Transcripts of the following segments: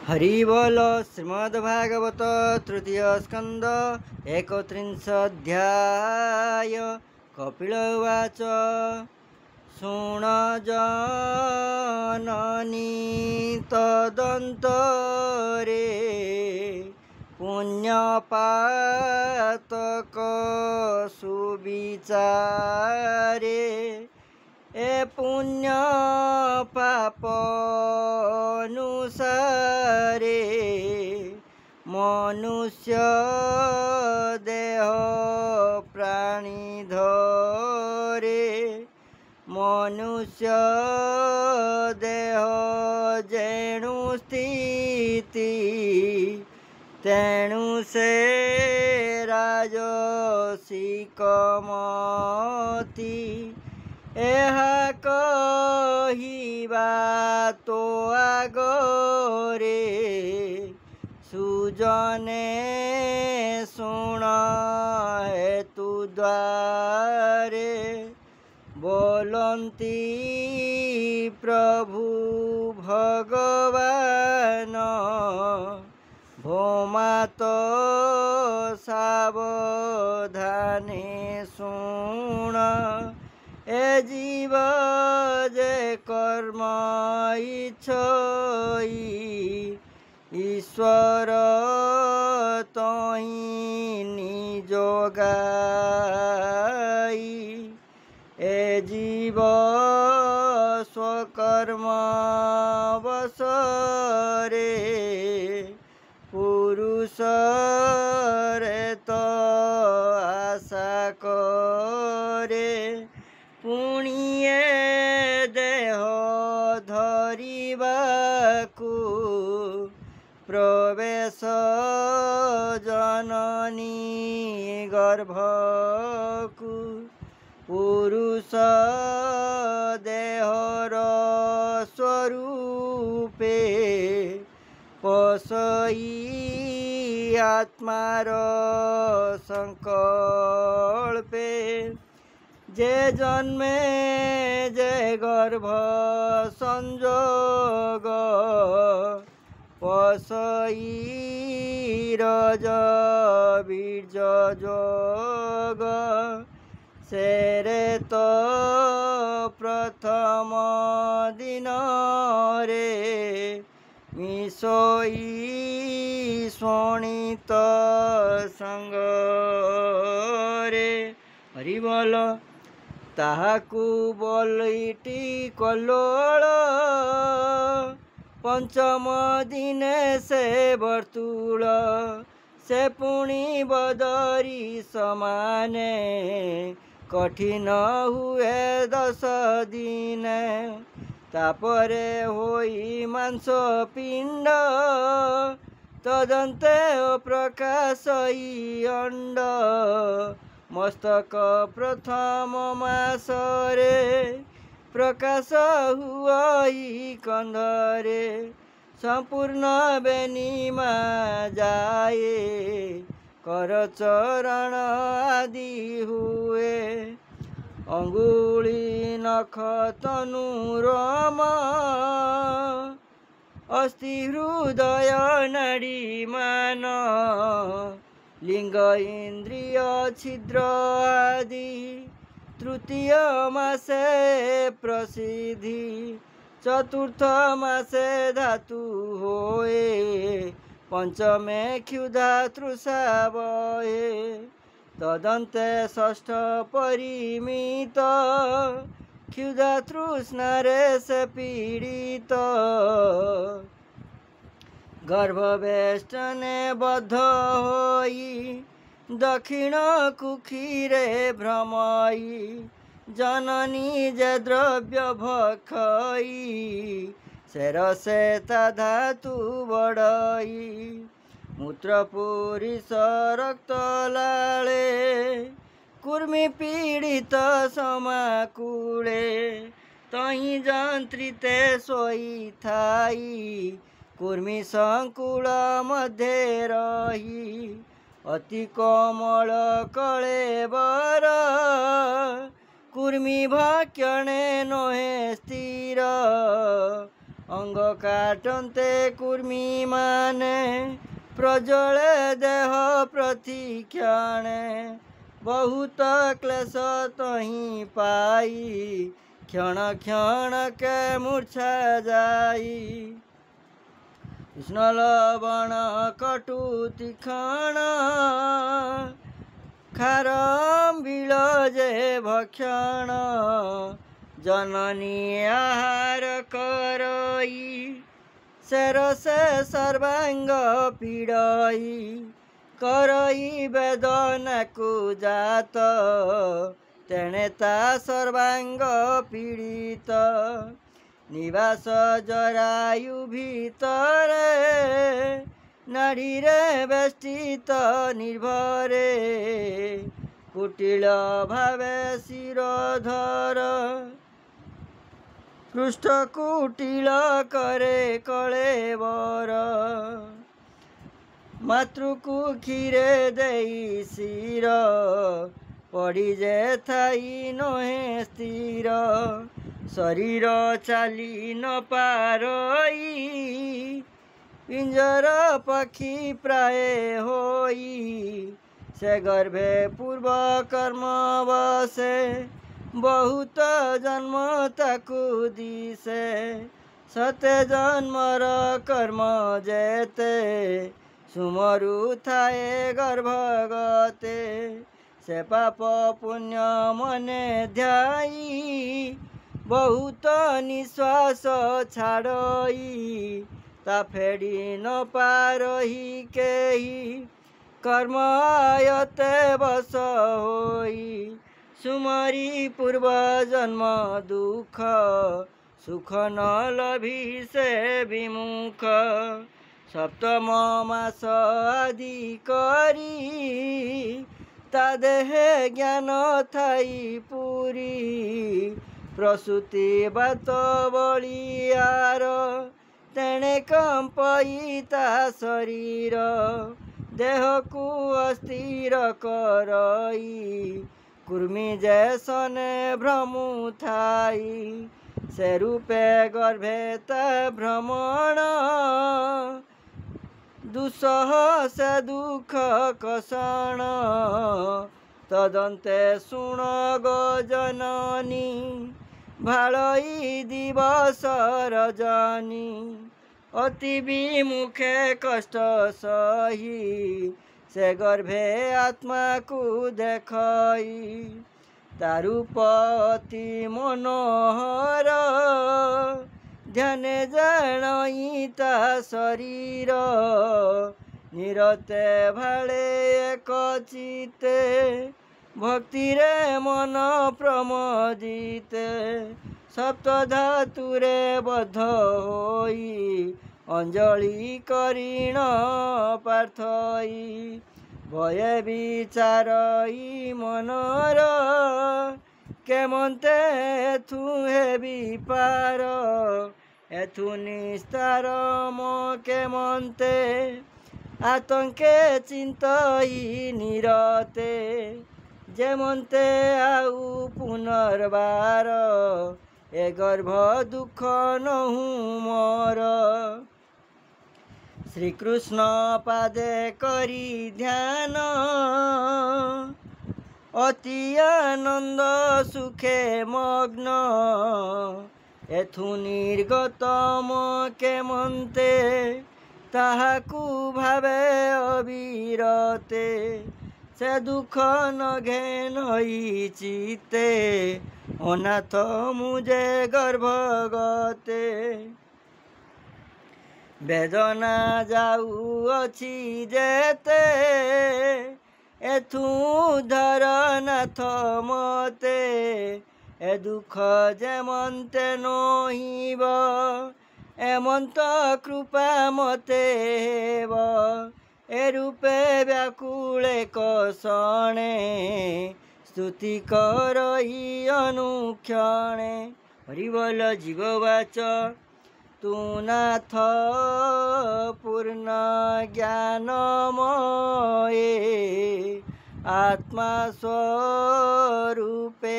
हरिबोल श्रीमद्भागवत तृतीय स्कंद 31 अध्याय। कपिल उवाच शृण जननी तदन्तरे पुण्यपातक सुविचारे ए पुण्य पाप अनुसारे मनुष्य देह प्राणी धरे मनुष्य देह जेणु स्थिति तेणु से राजसिक मति ଏହା କହିବା तो आगरे सुजने शुण हेतु द्वारे बोलती प्रभु भगवान भौमात सावधाने शुण ए जीव जे कर्म इच्छई ईश्वर तहि निज गाई ए जीव स्वकर्म बसरे पुरुष रे तो आशा करे पुणिये देह धरिबाकु प्रवेश जननी गर्भकु पुरुष देहर स्वरूपे पसई आत्मार संकल्पे जे जन्मे जे गर्भ संजोग पसई रज बीज जोग सेरे तो प्रथम दिन रे मिसोई शोणित संगरे। हरिबोल ताहाकु बोलिटी कल्लोल पंचम दिने से बर्तुल से पुणी बदरी समाने कठिन हुए 10 दिन तापरे होई मांस पिंड तदंते प्रकाशई अंड मस्तक प्रथम मासरे प्रकाश हुई कंधरे संपूर्ण बेनिमा जाए कर चरण आदि हुए अंगुली नख तनु रोम अस्ति हृदय नाड़ी मान लिंग इंद्रिय छिद्र आदि तृतीय मासे प्रसिद्धि चतुर्थ मासे धातु होए पंचमे क्षुधा तृषा बहे तदंते षष्ठ परिमित क्षुधा तृष्णारे से पीड़ित गर्भवेष्टने बद्ध होई दक्षिण कुखीरे भ्रमई जननी जे द्रव्य भक्षई शेरसे ता धातु बड़ई मूत्र पुरीष रक्त लाले कुर्मी पीड़ित समाकुले तही जंत्रिते सोई थाई कुर्मी संकुल मध्य रही अति कोमल कलेबर कुर्मी भाक्यणे नोहे स्थिर अंग काटन्ते कुर्मी माने प्रज्वले देह प्रतिक्षणे बहुत क्लेश तही पाई क्षण क्षण के मूर्छा जाई कृष्ण लवण कटु तीक्षण खारम बिलजे भक्षण जननी आहार करई शेरसे सर्वांग पीड़ई करई वेदना को जात तेणे ता सर्वांग पीड़ित निवास जरायु भीतरे नाड़ी रे बेष्टित निर्भरे कुटिल भावे शिरोधर पृष्ठ कुटिल करे कलेवर मातृकु क्षीरे देई शिर पड़ी जे थाई नहे स्थिर शरीर चाली न पारई पिंजर पक्षी प्राय होई से गर्भे पूर्व कर्म बसे बहुत जन्म ताकु दिसे सते जन्मर कर्म जेते सुमरु थाए गर्भगते से पाप पुण्य मने ध्याई बहुत निश्वास छाड़ई ता फेड़ी न पारही केही कर्म आयते बस होई सुमरी पूर्व जन्म दुख सुख न लभी से विमुख सप्तम मास आदि करी ता देहे ज्ञान थाई पूरी प्रसूति बात बलियार तेणे कंपई ता शरीर देह को अस्थिर करई कुर्मी जैसने भ्रमु थाई से रूपे गर्भे ता भ्रमण दुसह से दुख कषण तदन्ते शुण गजननी भालई दिवस रजनी अति विमुखे कष्ट सही से गर्भे आत्मा को देखई तारूप अति मनोहर ध्याने जानई ता शरीर निरते भाले एक चिते भक्ति रे मन प्रमोदिते सप्त धातुरे बद्ध होई अंजलि करीण पार्थई भये विचारई मनर केमंते एथु हेबी पार एथु निस्तार म केमंते आतंके चिंतई निरते जेमंते आउ पुनर्बार ए गर्भ दुख नहु मोर श्री कृष्ण पादे करी ध्यान अति आनंद सुखे मग्न एथु निर्गत म केमंते ताहाकु भावे अविरते से दुख न घेनई चिते अनाथ मुझे गर्भगते वेदना जाऊअछि जेते एथु धरनाथ मते ए दुख जेमंते नहिब एमंत कृपा मते हेब ए रूपे व्याकुले कसणे स्तुति करई अनुक्षणे हरिबोल जीववाच तू नाथ पूर्ण ज्ञानमये आत्मा स्वरूपे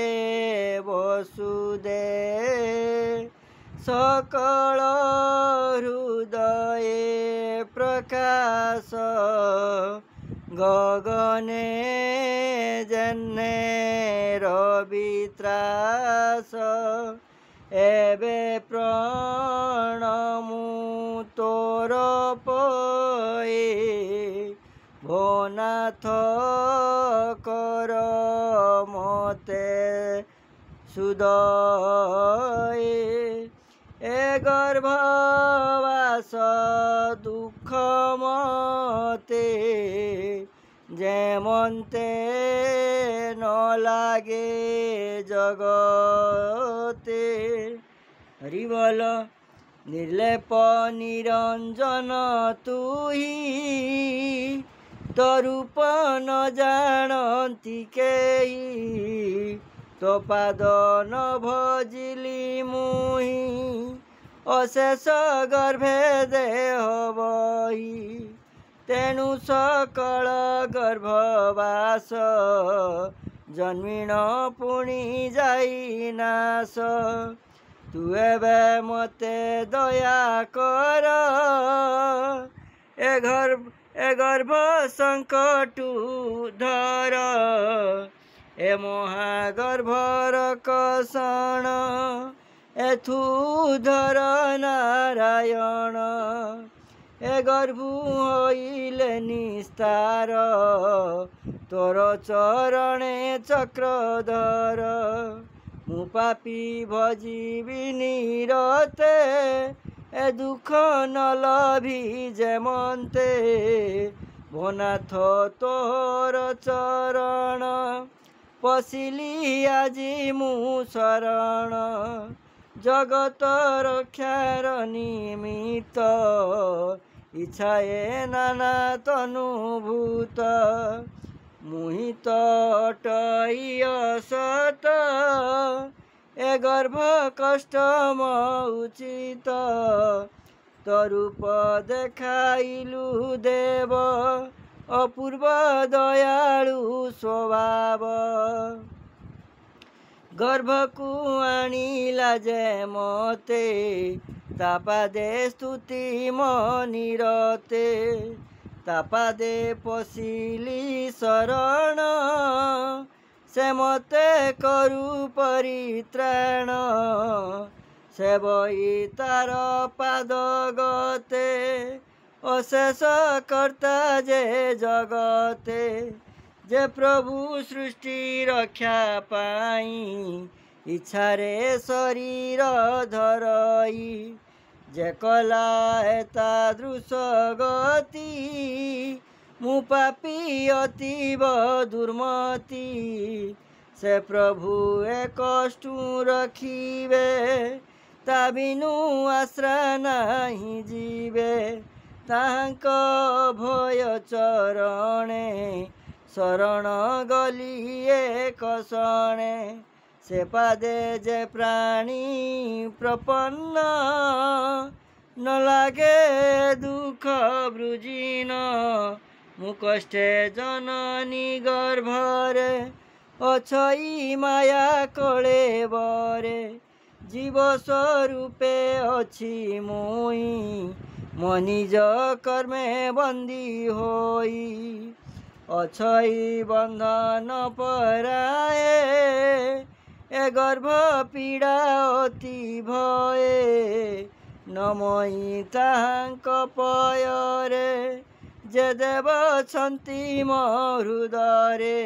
वसुदे सकल हृदये प्रकाश गगने जन्ने रवित्रास एबे प्रणमु तोर पये भोनाथ कर मते सुदये ए गर्भवास दुख मते जेमन्ते न लागे जगते हरिबल निर्लेप निरंजन तुही तरूप न जानती केही तो पाद न भजिली मुही अशेष गर्भे देह बही तेणु सकल गर्भवास जन्मिण पुणी जाई नाश तू एबे मते दया कर ए गर्भ संकटु धर ए महागर्भर कषण एथु धर नारायण ए गर्भु होइले निस्तार तोर चरणे चक्रधर मु पापी भजिबि निरते ए दुख न लभी जेमन्ते भोनाथ तोर चरण पशिली आजी मु शरण जगत रक्षार निमित्त इच्छाए नाना तनुभूत मुहित अटई असत ए गर्भ कष्टम उचित तरूप देखाइलु देव अपूर्व दयालु स्वभाव गर्भकु आनिला जे मते तापादे स्तुति मनिरते तापादे पशिली शरण से मते करु परित्राण सेवई तार पाद गते अशेष कर्ता जे जगते जे प्रभु सृष्टि रक्षा पाई इच्छारे शरीर धरई जे कला एतादृश गति मु पापी अतीव दुर्मति से प्रभु ए कष्टु रखिबे ता बिनु आश्रा नाही जीवे तांक भय चरणे शरण गली एक शणे से पादे जे प्राणी प्रपन्न न लागे दुख वृजिन मु कष्टे जननी गर्भरे अछई माया कले बरे जीव स्वरूपे अछि मुई मनिज कर्मे बंदी होई अछई बंधन पराए ए गर्भ पीड़ा अति भये नमई ताहांक पयरे जे देव छन्ति मो हृदये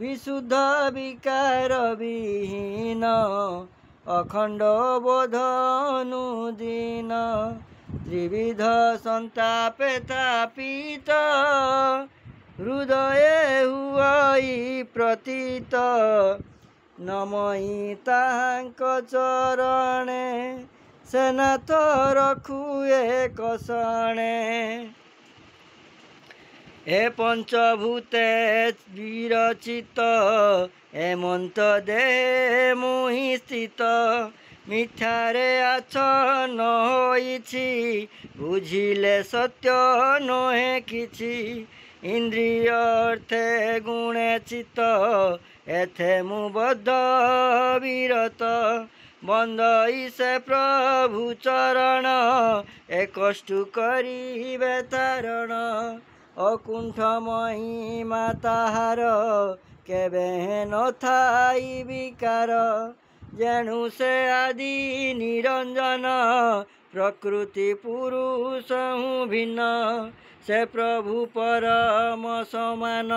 विशुद्ध विकार विहीन अखंड बोध अनुदीन त्रिविध संतापे तापित हृदय हुई प्रतीत नमई ताहांक चरणे सेनाथ रखुए कसणे ए पंचभूते विरचित एमंत दे मुहि स्थित मिथ्यारे आच्छन्न होइछि बुझिले सत्य नहे किछि इंद्रिय अर्थे गुणे चित्त एथे मु बद्ध विरत बंदई से प्रभु चरण ए कष्टु करिबे तारण अकुंठ महिमा ताहार केबे नथाई विकार जेणु से आदि निरंजन प्रकृति पुरुष भिन्न से प्रभु परम समान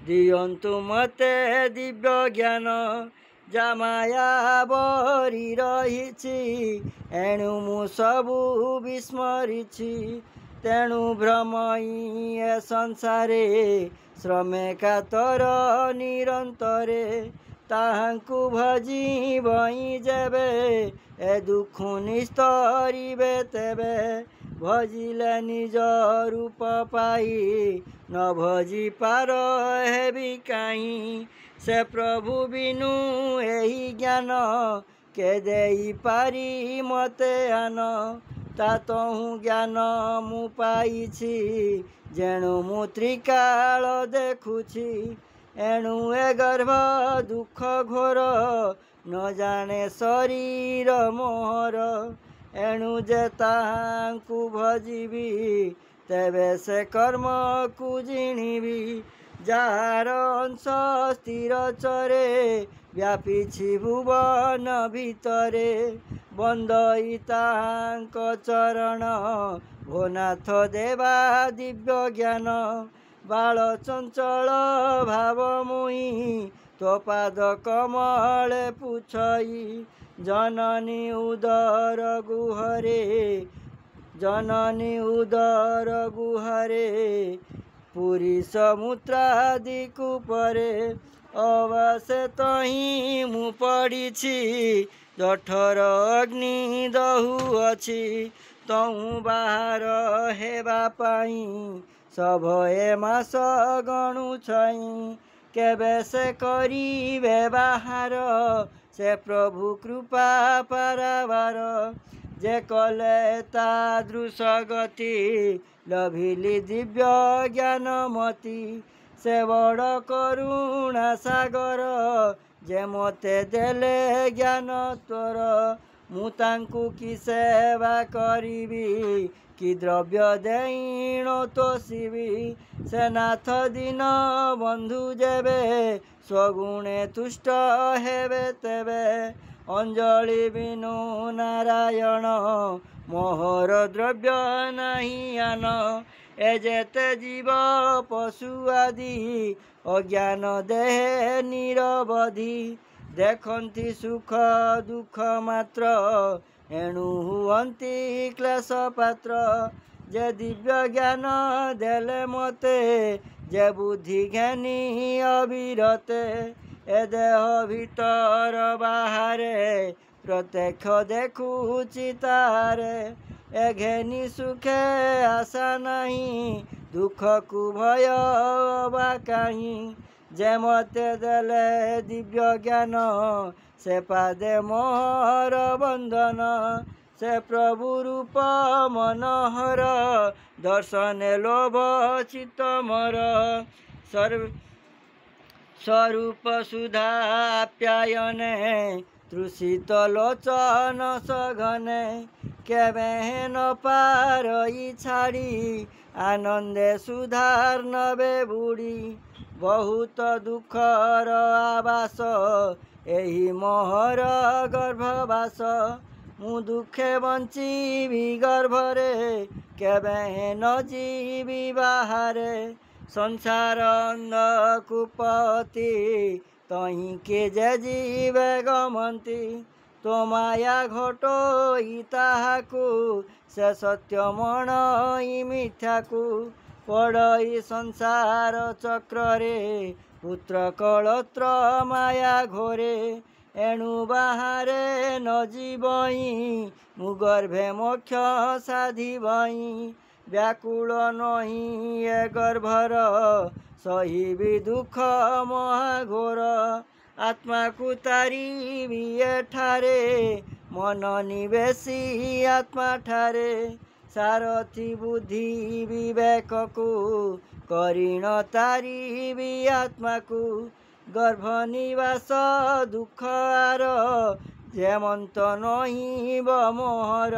दियंतु मते दिव्य ज्ञान जा माया बरी रहिछि एणु मु सबु विस्मरिछि तेणु भ्रमई ए संसारे श्रमे कातर निरंतरे ताहांकु भजी बई जेबे ए दुख निस्तरिबे तेबे भजिले निज रूप पाई न भजी पार हेबि काई से प्रभु बिनु एही ज्ञान के देई पारी मते आन तातहु ज्ञान मु पाइछि जेणु मु त्रिकाल देखुछि एणु ए गर्भ दुख घोर न जाने शरीर मोहर एणु जे ताहांकु भजिबी तेबे से कर्म को जिणिबी जार अंश स्थिर चरे व्यापीछि भुवन भितरे बंदई ताहांक चरण भोनाथ देवा दिव्य ज्ञान बाल चंचल भाव मुई तो पाद कमले पुछई जननी उदर गुहरे जननी उदर गुहरे पुरी समुद्रादि कुपरे अवसे तही मु पड़िछि जठर अग्नि दहु अछि तहु बाहर हेबा पाई सभये मास गणु छई केबे से करिबे बाहर से प्रभु कृपा पारावार जे कले तादृश गति लभिली दिव्य ज्ञानमती से बड़ करुणा सागर जे मते देले ज्ञान तोर मु तांकु कि सेवा करिबी कि द्रव्य देईण तोषिबी से नाथ दीन बंधु जेबे स्वगुणे तुष्ट हेबे तेबे अंजलि बिनु नारायण मोहर द्रव्य नहीं आन ए जेते जीव पशु आदि अज्ञान देहे निरवधि देखंती सुख दुख मात्र एणु हुअंती क्लेश पात्र जे दिव्य ज्ञान देले मते जे बुद्धि ज्ञानी अविरते ए देह भीतर बाहरे प्रत्यक्ष देखुछि तारे ए घेनी सुखे आशा नहीं दुख को भय बा कहीं जे मते देले दिव्य ज्ञान से पादे मोहर बंधन से प्रभु रूप मनोहर दर्शन लोभ चित्त मर स्वरूप सुधा आप्यायने तृषित लोचन सघने केबे न पारई छाड़ी आनंदे सुधार नबे बुड़ी बहुत दुखर आवास एही मोहर गर्भवास मु दुखे बंचीबी गर्भरे केबे न जीवी बाहरे संसार अंधकूपति तही के जे जीवे गमंती तो माया घटोई ताहाकु से सत्य मणई मिथ्याकु पड़ई संसार चक्रे पुत्र कलत्र माया घोरे एणु बाहरे न जीवई मु गर्भे मोक्ष साधिबई व्याकुल नहीं ए गर्भर सही दुख महाघोर आत्मा को तारी एठारे मन निवेशी आत्मा ठारे सारथी बुद्धि विवेक को करीण तारी आत्मा को गर्भ निवास दुख आर जेमंत नहिब मोहर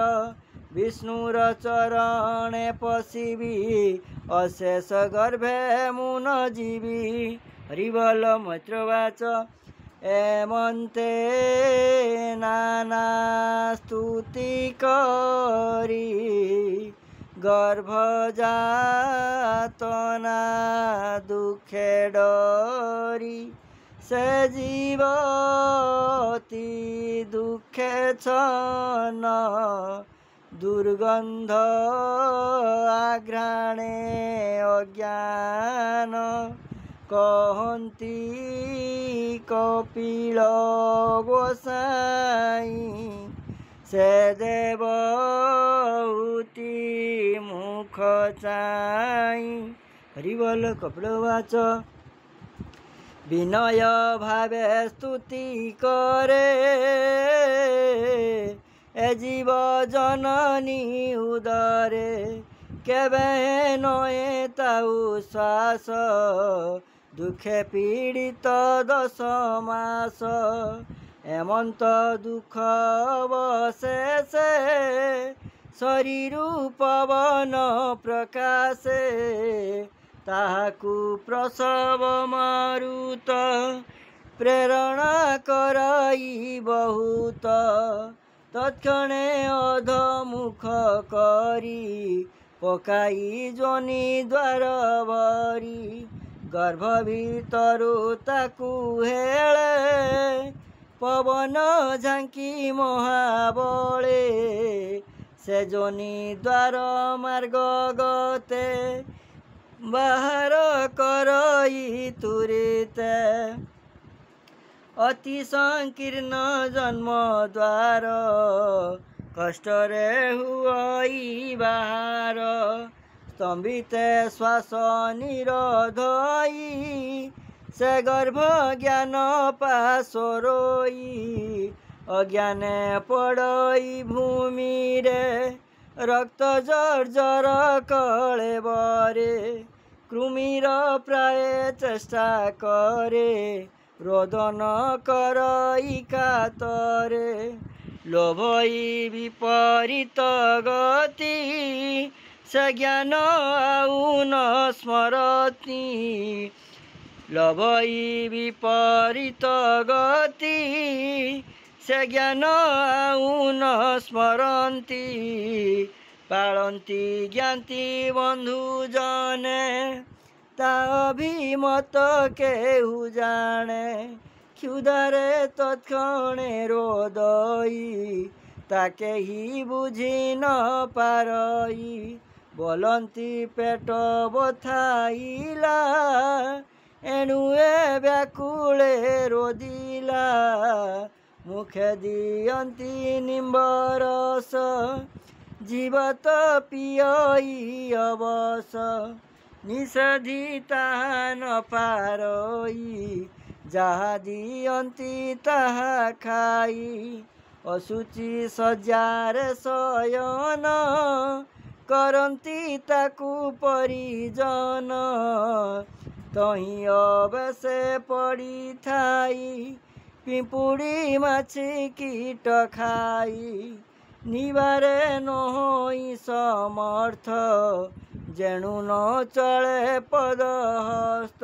विष्णुर चरणे पशिबी अशेष गर्भे मुन जीवी हरिबल मैत्रवाच एमंते नाना स्तुति करी गर्भ जातना दुखे डरी से जीवती दुखे छन दुर्गंध आघ्राणे अज्ञान कहती कपिल गोसाई से देवहूति मुख चाई हरिबल कपिलवाच विनय भावे स्तुति करे ए जीव जननी उदरे केबे नए ताऊ श्वास दुखे पीड़ित 10 मास एमंत दुख अवशेषे शरीर पवन प्रकाशे ताहाकु प्रसव मारुत प्रेरणा करई बहुत तत्क्षणे अधमुख करी पकाई जोनि द्वार भरी गर्भ भीतरु ताकु हेळे पवन झांकी महाबळे से जोनि द्वार मार्ग गते बाहर करई तुरिते अति संकीर्ण जन्म द्वार कष्टरे हुई बाहर स्तंभिते श्वास निरोधई से गर्भ ज्ञान पासरोई अज्ञाने पड़ई भूमि रे रक्त जर्जर कले बरे कृमिर प्राय चेष्टा करे रोदन करई कातरे लोभई विपरीत गति से ज्ञान आउ न स्मरति लोभई विपरीत गति से ज्ञान आउ न स्मरन्ति पालन्ति ज्ञाति बंधु जने ता अभिमत केहु जाने क्षुधारे तत्क्षणे रोदई ताके ही बुझी न पारई बोलन्ति पेट बथाइला एणुए व्याकुले रोदिला मुखे दियन्ति निम्बरस जीवत पियई अवस निषधि ताहा न पारई जहा दियन्ति ताहा खाई असुचि सज्जारे शयन करन्ति ताकु परिजन तही अवशे पड़ी थाई पिंपुड़ी माछी कीट खाई निवारे नहोई समर्थ जेणु न चले पदहस्त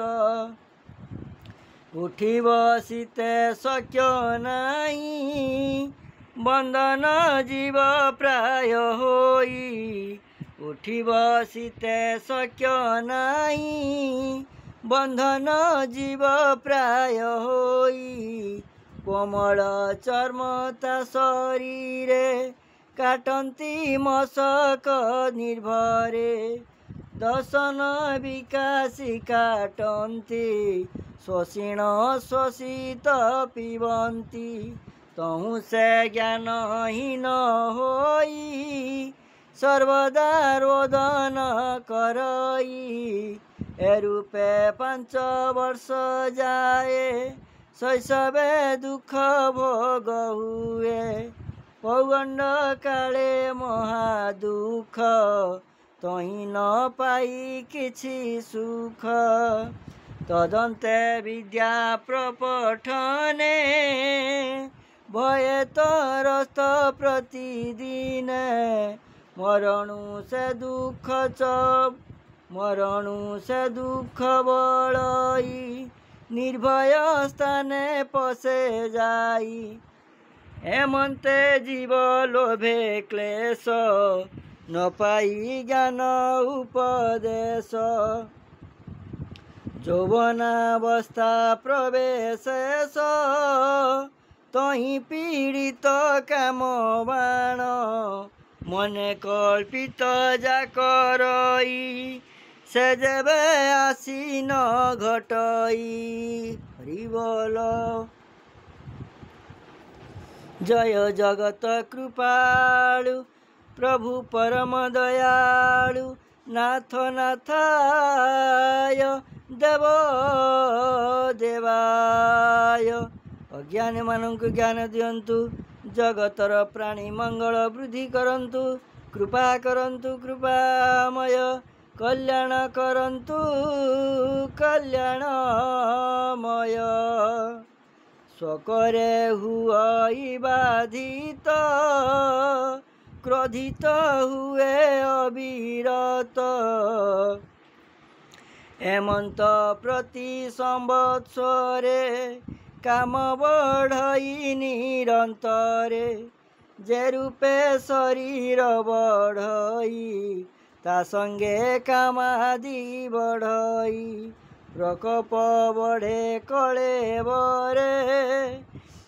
उठी बसिते शक्य नाही बंधन जीव प्राय होई उठी बसिते शक्य नाही बंधन जीव प्राय होई कोमल चर्मता शरीरे काटन्ति मशक निर्भरे दशन विकासी काटन्ति शोषिण शोषित पिबन्ति तहु से ज्ञानहीन होई सर्वदा रोदन करई ए रूपे 5 वर्ष जाए शैशवे दुख भोग हुए पौगंड काले महादुख तही न पाई किछि सुख तदन्ते विद्या प्रपठने भये तरस्त प्रतिदिन मरणु से दुख मरणु से दुख बड़ई निर्भय स्थाने पशे जाई हेमंते जीव लोभे क्लेश न पाई ज्ञान उपदेश यौवनावस्था प्रवेश तही पीड़ित काम बाण मने कल्पित जाकरई से जेबे आसी न घटई हरि बोल जय जगत कृपालु प्रभु परम दयालु नाथ नाथाय देव देवाय अज्ञानी मानक ज्ञान दियंतु जगतर प्राणी मंगल वृद्धि करंतु कृपा करंतु कृपामय कल्याण करंतु कल्याणमय स्वकरे हुई बाधित क्रोधित हुए अविरत हेमंत प्रति संवत्सरे काम बढ़ई निरंतरे जे रूपे शरीर बढ़ई ता संगे कामादि बढ़ई प्रकोप बढ़े कले बरे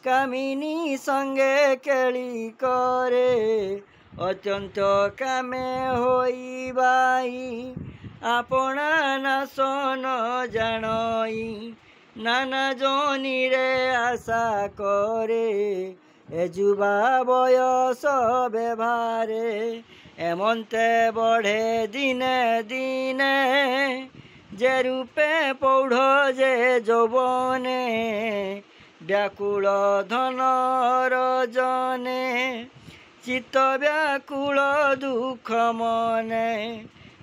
कामिनी संगे केली करे अत्यंत कामे होई बाई आपना नाशन जानई नाना जोनी रे आशा करे ए जुबा बयस व्यवहारे एमंते बढ़े दिने दिने जे रूपे पौढ़ जे यौवने व्याकुल धन रजने चित्त व्याकुल दुख मने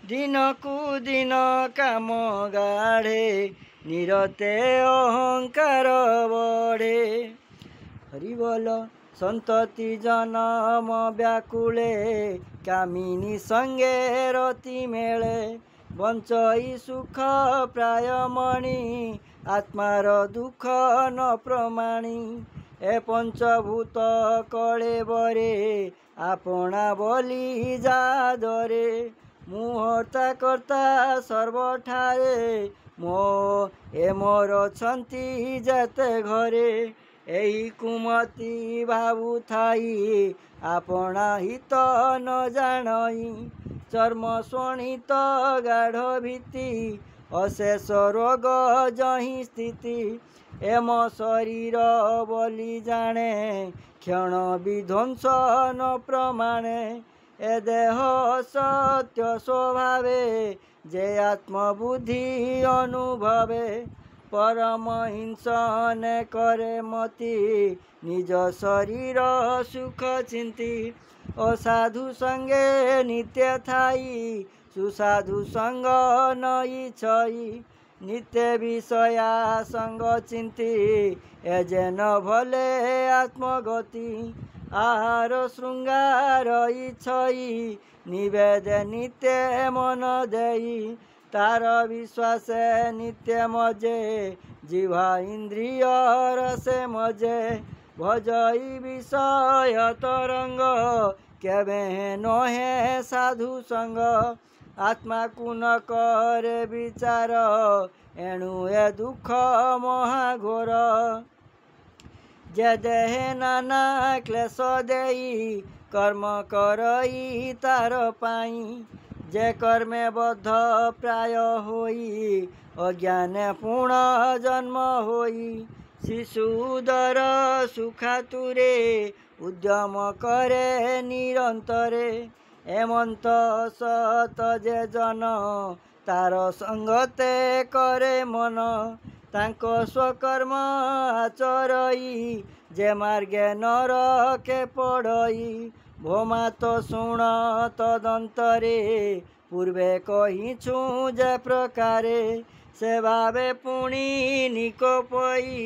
दिन कु दिन काम गाढ़े निरते अहंकार बढ़े हरि बोल संतति जन्म व्याकुले कामिनी संगे रति मेले बंचई सुख प्राय मणि आत्मार दुख न प्रमाणी ए पंचभूत कले बरे आपना बोली जादरे मुहर्ता कर्ता सर्वठारे मो ए मोर छंती जेते घरे एही कुमति भावु थाई आपना हित न जानई चर्म शोणित गाढ़ भीति अशेष रोग जही स्थिति एम शरीर बोली जाने क्षण विध्वंस न प्रमाणे ए देह सत्य स्वभावे जे आत्मबुद्धि अनुभवे परम हिंसन करे मति निज शरीर सुख चिंती असाधु संगे नित्य थाई सुसाधु संग नई छई नित्य विषया संग चिंती एजेन भले आत्मगति आहार श्रृंगार इच्छई निवेद नित्य मन देई तार विश्वास नित्य मजे जिह्वा इंद्रिय रसे मजे भजई विषय तरंग केवे नहे साधु संग आत्मा को न करे विचार एणु ए दुख महाघोर जे देहे नाना क्लेश देई कर्म करई तार पाई जे कर्मे बद्ध प्राय होई अज्ञाने पूर्ण जन्म होई शिशुदर सुखातुरे उद्यम करे निरंतरे एमंत सत जे जन तार संगते करे मन तांको स्वकर्म आचरई जे मार्गे नरके पड़ई भोमा तो शुण तदंतरे पूर्वे कहिछु जे प्रकारे ସେ ଭାବେ ପୁଣି ନିକ ପଇ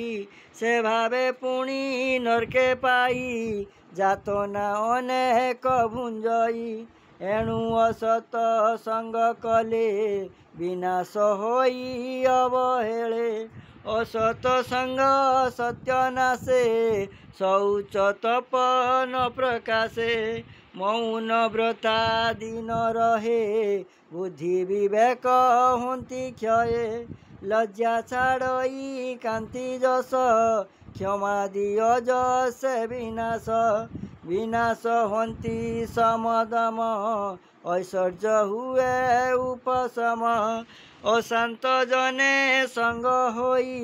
ସେ ଭାବେ ପୁଣି ନର୍କେ ପାଇ ଯାତନା ଅନେକ ଭୁଞ୍ଜଇ ଏଣୁ ଅସତ ସଙ୍ଗ କଲେ ବିନାଶ ହୋଇ ଅବହେଳେ ଅସତ ସଙ୍ଗ ସତ୍ୟନାଶେ ଶୌଚ ତପନ ପ୍ରକାଶେ ମୌନ ବ୍ରତା ଦିନ ରହେ ବୁଦ୍ଧି ବିବେକ ହୁନ୍ତି କ୍ଷୟେ ଲଜ୍ଜା ଛାଡ଼ଇ କାନ୍ତି ଯଶ କ୍ଷମା ଦିଅ ଯଶ ବିନାଶ ବିନାଶ ହୁଅନ୍ତି ସମଦମ ଐଶ୍ୱର୍ଯ୍ୟ ହୁଏ ଉପଶମ ଅଶାନ୍ତ ଜନେ ସଙ୍ଗ ହୋଇ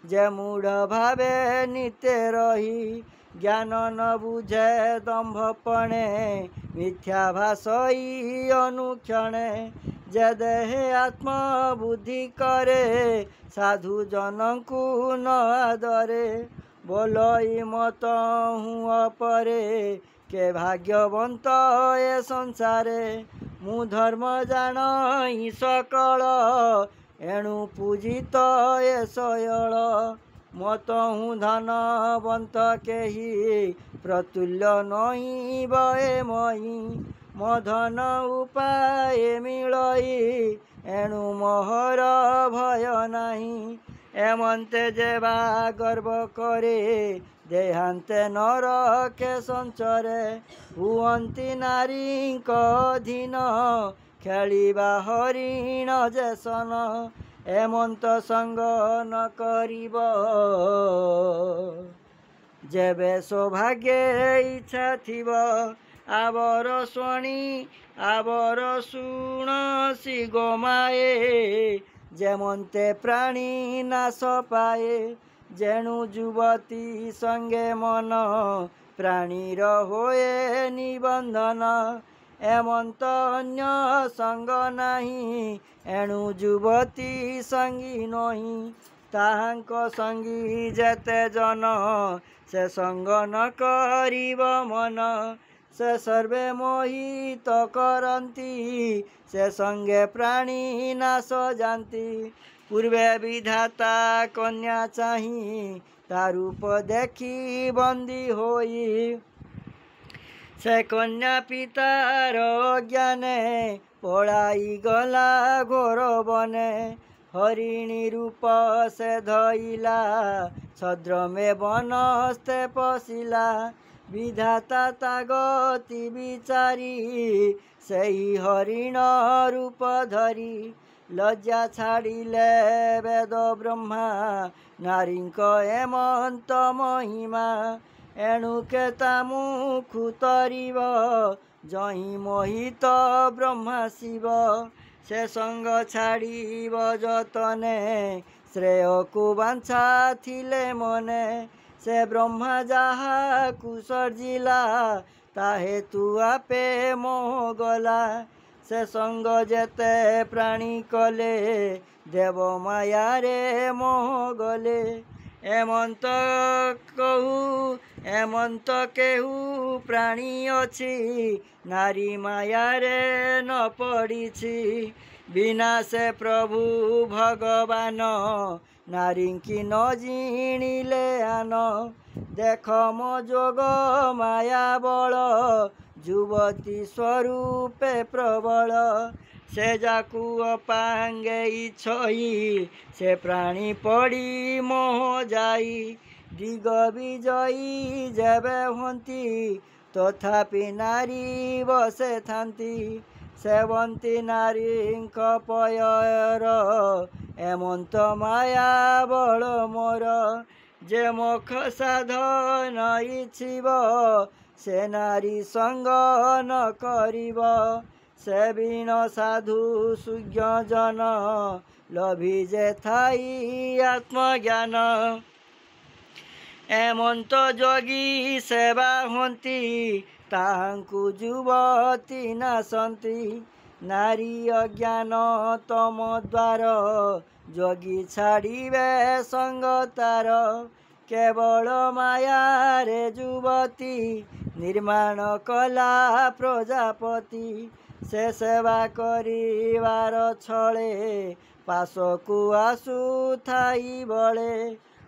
ଯେ ମୂଢ଼ ଭାବେ ନିତ୍ୟ ରହି ଜ୍ଞାନ ନ ବୁଝେ ଦମ୍ଭପଣେ ମିଥ୍ୟା ଭାଷଇ ଅନୁକ୍ଷଣେ ଯେ ଦେହେ ଆତ୍ମବୁଦ୍ଧି କରେ ସାଧୁ ଜନଙ୍କୁ ନ ଆଦରେ ବୋଲଇ ମତ ହୁଁ ଅପରେ କେ ଭାଗ୍ୟବନ୍ତ ଏ ସଂସାରେ ମୁଁ ଧର୍ମ ଜାଣଇ ସକଳ ଏଣୁ ପୂଜିତ ଏ ଶୟଳ ମତ ହୁଁ ଧନବନ୍ତ କେହି ପ୍ରତୁଲ୍ୟ ନହିଁ ବଏ ମହି ମୋ ଧନ ଉପାଏ ମିଳଇ ଏଣୁ ମୋହର ଭୟ ନାହିଁ ଏମନ୍ତେ ଯେବା ଗର୍ବ କରେ ଦେହାନ୍ତେ ନରକେ ସଞ୍ଚରେ ହୁଅନ୍ତି ନାରୀଙ୍କ ଅଧୀନ ଖେଳିବା ହରିଣ ଯେସନ ଏମନ୍ତ ସଙ୍ଗ ନ କରିବ ଯେବେ ସୌଭାଗ୍ୟ ଇଚ୍ଛା ଥିବ ଆବର ଶୁଣି ଆବର ଶୁଣସି ଗୋମାଏ ଯେମନ୍ତେ ପ୍ରାଣୀ ନାଶ ପାଏ ଯେଣୁ ଯୁବତୀ ସଙ୍ଗେ ମନ ପ୍ରାଣୀର ହୋଏ ନିବନ୍ଧନ ଏମନ୍ତ ଅନ୍ୟ ସଙ୍ଗ ନାହିଁ ଏଣୁ ଯୁବତୀ ସଙ୍ଗୀ ନହିଁ ତାହାଙ୍କ ସଙ୍ଗୀ ଯେତେ ଜନ ସେ ସଙ୍ଗ ନ କରିବ ମନ ସେ ସର୍ବେ ମୋହିତ କରନ୍ତି ସେ ସଙ୍ଗେ ପ୍ରାଣୀ ନାଶ ଯାନ୍ତି ପୂର୍ବେ ବିଧାତା କନ୍ୟା ଚାହିଁ ତା ରୂପ ଦେଖି ବନ୍ଦୀ ହୋଇ ସେ କନ୍ୟା ପିତାର ଅଜ୍ଞାନେ ପଳାଇ ଗଲା ଘୋର ବନେ ହରିଣୀ ରୂପ ସେ ଧଇଲା ଛଦ୍ରମେ ବନସ୍ତେ ପଶିଲା ବିଧାତା ତା ଗତି ବିଚାରି ସେହି ହରିଣ ରୂପ ଧରି ଲଜ୍ଜା ଛାଡ଼ିଲେ ବେଦ ବ୍ରହ୍ମା ନାରୀଙ୍କ ଏମନ୍ତ ମହିମା ଏଣୁ କେତା ମୁଖୁ ତରିବ ଜହିଁ ମୋହିତ ବ୍ରହ୍ମା ଶିବ ସେ ସଙ୍ଗ ଛାଡ଼ିବ ଯତନେ ଶ୍ରେୟକୁ ବାଞ୍ଛା ଥିଲେ ମନେ ସେ ବ୍ରହ୍ମା ଯାହାକୁ ସର୍ଜିଲା ତା ହେତୁ ଆପେ ମୋହ ଗଲା ସେ ସଙ୍ଗ ଯେତେ ପ୍ରାଣୀ କଲେ ଦେବ ମାୟାରେ ମୋହ ଗଲେ ଏମନ୍ତ କେହୁ ପ୍ରାଣୀ ଅଛି ନାରୀ ମାୟାରେ ନ ପଡ଼ିଛି ବିନା ସେ ପ୍ରଭୁ ଭଗବାନ ନାରୀଙ୍କି ନ ଜିଣିଲେ ଆନ ଦେଖ ମୋ ଯୋଗ ମାୟା ବଳ ଯୁବତୀ ସ୍ୱରୂପେ ପ୍ରବଳ ସେ ଯାକୁ ଅପାଙ୍ଗେଇ ଛଇ ସେ ପ୍ରାଣୀ ପଡ଼ି ମୋହ ଯାଇ ଦିଗ ବିଜୟୀ ଯେବେ ହୁଅନ୍ତି ତଥାପି ନାରୀ ବସେ ଥାନ୍ତି ସେବନ୍ତୀ ନାରୀଙ୍କ ପୟର ଏମନ୍ତ ମାୟା ବଳ ମୋର ଯେ ମୋକ୍ଷ ସାଧନ ଇଚ୍ଛିବ ସେ ନାରୀ ସଙ୍ଗ ନ କରିବ ସେ ବିଣ ସାଧୁ ସୁଜ୍ଞ ଜନ ଲଭି ଯେ ଥାଇ ଆତ୍ମଜ୍ଞାନ ଏମନ୍ତ ଯୋଗୀ ସେବା ହୁଅନ୍ତି ତାହାଙ୍କୁ ଯୁବତୀ ନାଶନ୍ତି ନାରୀ ଅଜ୍ଞାନ ତମ ଦ୍ୱାର ଯୋଗୀ ଛାଡ଼ିବେ ସଙ୍ଗ ତାର କେବଳ ମାୟାରେ ଯୁବତୀ ନିର୍ମାଣ କଲା ପ୍ରଜାପତି ସେ ସେବା କରିବାର ଛଳେ ପାଶକୁ ଆସୁଥାଇ ବଳେ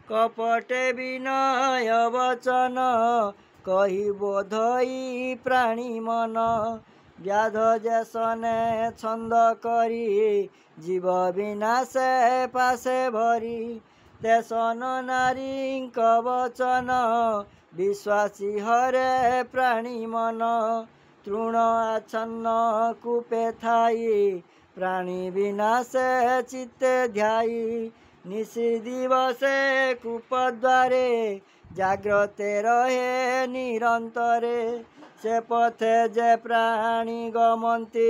କପଟେ ବିନୟ ବଚନ କହିବ ଧୋଇ ପ୍ରାଣୀ ମନ ବ୍ୟାଧ ଯେସନେ ଛନ୍ଦ କରି ଜୀବ ବିନାଶେ ପାଶେ ଭରି ତେସନ ନାରୀଙ୍କ ବଚନ ବିଶ୍ୱାସୀ ହରେ ପ୍ରାଣୀ ମନ ତୃଣ ଆଚ୍ଛନ୍ନ କୂପେ ଥାଇ ପ୍ରାଣୀ ବିନାଶେ ଚିତ୍ତେ ଧ୍ୟାଇ ନିଶି ଦିବସେ କୂପ ଦ୍ୱାରେ ଜାଗ୍ରତେ ରହେ ନିରନ୍ତରେ ସେ ପଥେ ଯେ ପ୍ରାଣୀ ଗମନ୍ତି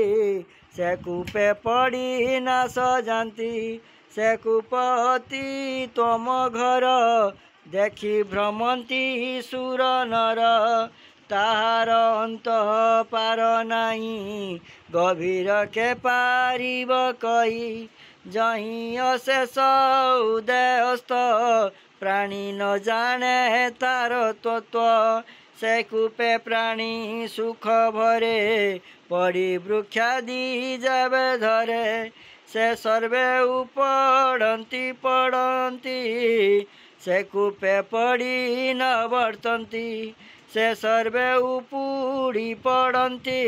ସେ କୂପେ ପଡ଼ି ନାଶ ଯାନ୍ତି ସେ କୂପ ଅତି ତମ ଘର ଦେଖି ଭ୍ରମନ୍ତି ସୁର ନର ତାହାର ଅନ୍ତ ପାର ନାହିଁ ଗଭୀର କେ ପାରିବ କହି ଯହିଁ ଅଶେଷ ଉଦୟସ୍ଥ ପ୍ରାଣୀ ନ ଜାଣେ ତାର ତତ୍ତ୍ୱ ସେ କୂପେ ପ୍ରାଣୀ ସୁଖ ଭରେ ପଡ଼ି ବୃକ୍ଷାଦି ଯେବେ ଧରେ ସେ ସର୍ବେ ଉପଡ଼ନ୍ତି ସେ କୂପେ ପଡ଼ି ନ ବର୍ତ୍ତନ୍ତି ସେ ସର୍ବେ ଉପୁଡ଼ି ପଡ଼ନ୍ତି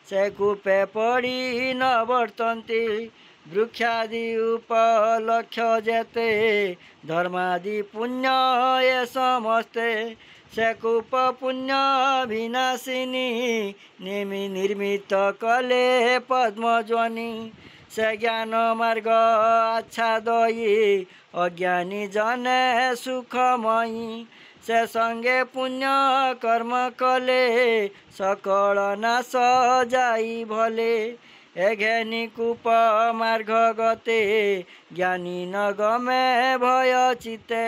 ସେ କୂପେ ପଡ଼ି ନ ବର୍ତ୍ତନ୍ତି ବୃକ୍ଷାଦି ଉପଲକ୍ଷ ଯେତେ ଧର୍ମାଦି ପୁଣ୍ୟ ଏ ସମସ୍ତେ ସେ କୂପ ପୁଣ୍ୟ ବିନାଶିନୀ ନିର୍ମିତ କଲେ ପଦ୍ମଜ୍ୱନି ସେ ଜ୍ଞାନ ମାର୍ଗ ଆଚ୍ଛାଦୟୀ ଅଜ୍ଞାନୀ ଜନେ ସୁଖମୟୀ ସେ ସଙ୍ଗେ ପୁଣ୍ୟ କର୍ମ କଲେ ସକଳ ନାଶ ଯାଇ ଭଲେ ଏ ଘେନି କୂପ ମାର୍ଗ ଗତେ ଜ୍ଞାନୀ ନ ଗମେ ଭୟ ଚିତେ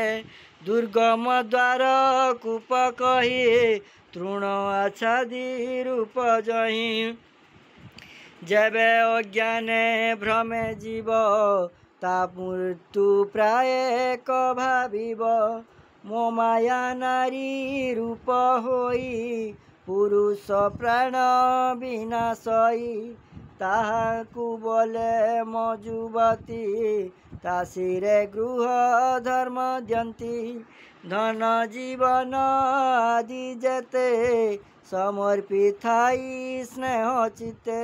ଦୁର୍ଗମ ଦ୍ୱାର କୂପ କହି ତୃଣ ଆଚ୍ଛାଦି ରୂପ ଯହିଁ ଯେବେ ଅଜ୍ଞାନେ ଭ୍ରମେ ଯିବ ତା ମୃତ୍ୟୁ ପ୍ରାୟ ଏକ ଭାବିବ ମୋ ମାୟା ନାରୀ ରୂପ ହୋଇ ପୁରୁଷ ପ୍ରାଣ ବିନାଶଇ ତାହାକୁ ବୋଲେ ମୋ ଯୁବତୀ ତାସିରେ ଗୃହ ଧର୍ମ ଦିଅନ୍ତି ଧନ ଜୀବନ ଆଦି ଯେତେ ସମର୍ପିଥାଇ ସ୍ନେହ ଚିତେ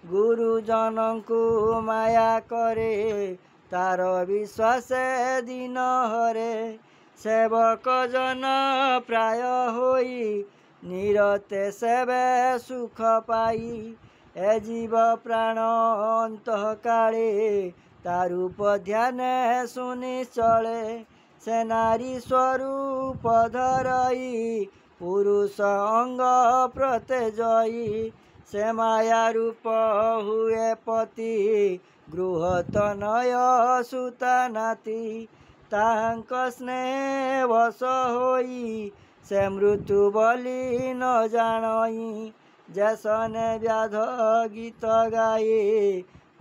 ଗୁରୁଜନଙ୍କୁ ମାୟା କରେ ତାର ବିଶ୍ୱାସେ ଦିନ ହରେ ସେବକ ଜନ ପ୍ରାୟ ହୋଇ ନିରତେ ସେବେ ସୁଖ ପାଇ ଏ ଜୀବ ପ୍ରାଣ ଅନ୍ତଃକାଳେ ତା ରୂପ ଧ୍ୟାନେ ଶୁନି ଚଳେ ସେ ନାରୀ ସ୍ୱରୂପ ଧରଇ ପୁରୁଷ ଅଙ୍ଗ ପ୍ରତ୍ୟଜୟୀ ସେ ମାୟା ରୂପ ହୁଏ ପତି ଗୃହତନୟ ସୁତା ନାତି ତାଙ୍କ ସ୍ନେହ ବଶ ହୋଇ ସେ ମୃତ୍ୟୁ ବୋଲି ନ ଜାଣଇ ଯେସନେ ବ୍ୟାଧ ଗୀତ ଗାଏ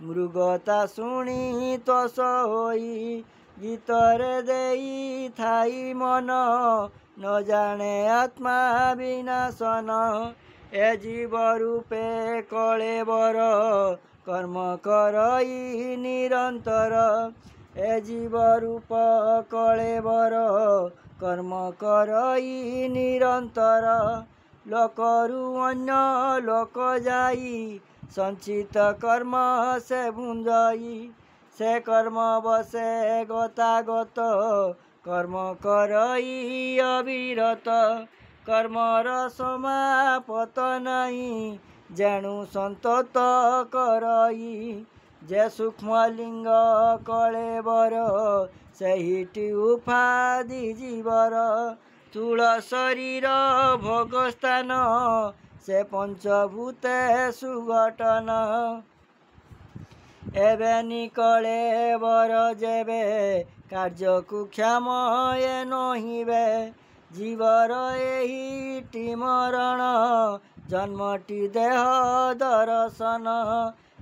ମୃଗତା ଶୁଣି ତୋଷ ହୋଇ ଗୀତରେ ଦେଇ ଥାଇ ମନ ନ ଜାଣେ ଆତ୍ମା ବିନାଶନ ଏ ଜୀବ ରୂପେ କଳେବର କର୍ମ କରଇ ନିରନ୍ତର ଏ ଜୀବ ରୂପ କଳେବର କର୍ମ କରଇ ନିରନ୍ତର ଲୋକରୁ ଅନ୍ୟ ଲୋକ ଯାଇ ସଞ୍ଚିତ କର୍ମ ସେ ଭୁଞ୍ଜଇ ସେ କର୍ମ ବସେ ଗତାଗତ କର୍ମ କରଇ ଅବିରତ କର୍ମର ସମାପତ ନାହିଁ ଯେଣୁ ସନ୍ତତ କରଇ ଯେ ସୂକ୍ଷ୍ମ ଲିଙ୍ଗ କଳେବର ସେହିଟି ଉପାଧି ଜୀବର ତୁଳ ଶରୀର ଭୋଗ ସ୍ଥାନ ସେ ପଞ୍ଚଭୂତେ ସୁଗଠନ ଏବେ ନିକଳେବର ଯେବେ କାର୍ଯ୍ୟକୁ କ୍ଷମ ଏ ନହିବେ ଜୀବର ଏହିଟି ମରଣ ଜନ୍ମଟି ଦେହ ଦର୍ଶନ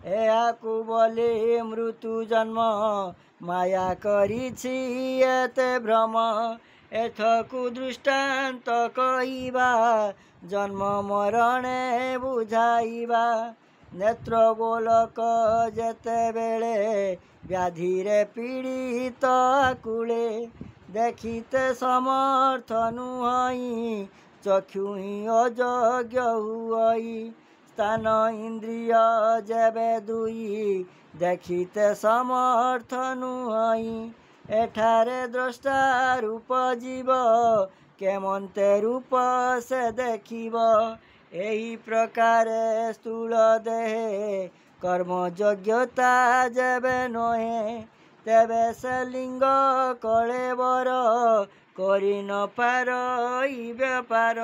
ଏହାକୁ ବୋଲି ମୃତ୍ୟୁ ଜନ୍ମ ମାୟା କରିଛି ଏତେ ଭ୍ରମ ଏଥକୁ ଦୃଷ୍ଟାନ୍ତ କହିବା ଜନ୍ମ ମରଣେ ବୁଝାଇବା नेत्र गोलक जेतेबेले व्याधिरे पीड़ित आकुले देखिते समर्थ नुहई चक्षु ही अयोग्य हुई स्थान इंद्रिय जेबे दुई देखिते समर्थ नुहई एठारे द्रष्टा रूप जीव केमंते रूप से देखिब एही प्रकारे स्थूल देहे कर्म योग्यता जेबे नहे तेबे से लिंग कलेबर करि न पारई व्यापार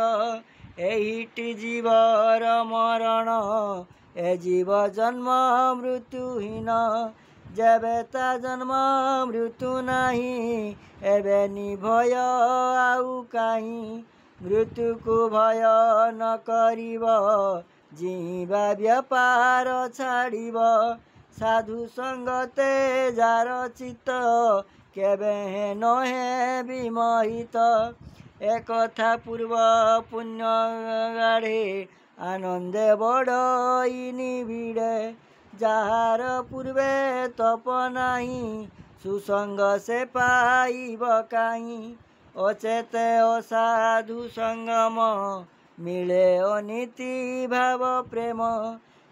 एहिटी जीवर मरण ए जीव जन्म मृत्युहीन जेबे ता जन्म मृत्यु नाही एबे निभय आउ काहीं मृत्यु को भय न करिब जीवा व्यापार छाड़िब साधु संगते जार चित्त केबे नहे विमोहित एक कथा पूर्व पुण्य गाढ़े आनंदे बड़ई निबिड़े जार पूर्वे तप नाही सुसंग से पाइब काहीं अचेते असाधु संगम मिले अनीति भाव प्रेम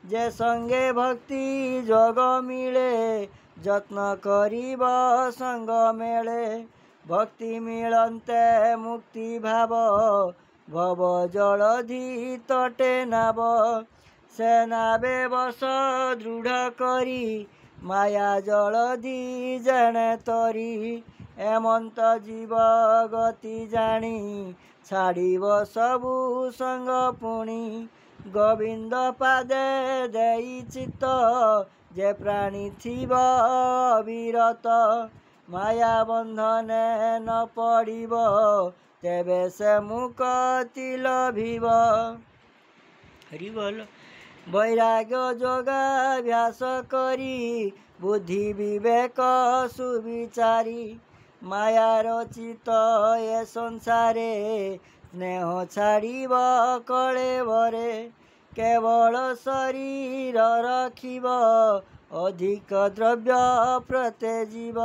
जे संगे भक्ति जग मिले जत्न करिब संग मेले भक्ति मिलन्ते मुक्ति भाव भव जलधि तटे नाव से नावे बस दृढ़ करी माया जलधि जने तरी एमंत जीव गति जानी छाड़िब सबु संग पुणी गोविंद पादे देई चित्त जे प्राणी थिब अविरत माया बंधने न पड़िब तेबे से मुक्ति लभिब हरि बोल वैराग्य योगाभ्यास करी बुद्धि विवेक सुविचारी माया रचित ए संसारे स्नेह छाड़िब कलेवरे केवल शरीर रखिब अधिक द्रव्य प्रत्यजीव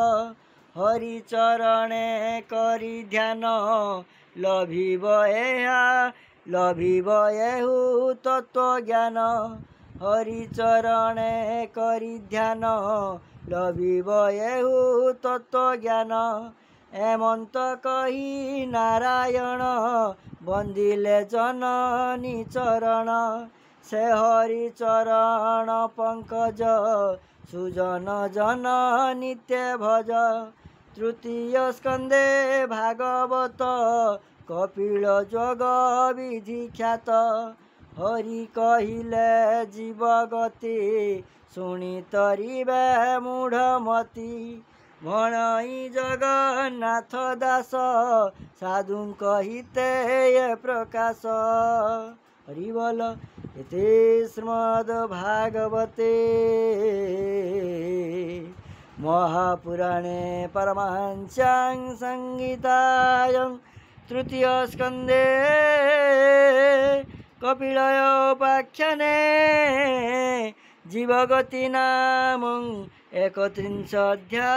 हरि चरणे करी ध्यान लभिब एहु तत्व ज्ञान हरि चरणे करी ध्यान लभिब एहु तत्व ज्ञान एमंत कही नारायण बंदिले जननी चरण से हरि चरण पंकज सुजन जन नित्य भज तृतीय स्कंदे भागवत कपिल जोग विधि ख्यात हरि कहिले जीव गति शुणी तरिबे मूढ़मती भणई जगन्नाथ दास साधु कहिते ये प्रकाश हरि बोल इति श्रीमद् भागवते महापुराणे परमहंस्यां संहितायां तृतीय स्कंदे कपिलोपाख्याने जीवगति नाम 31 अध्याय।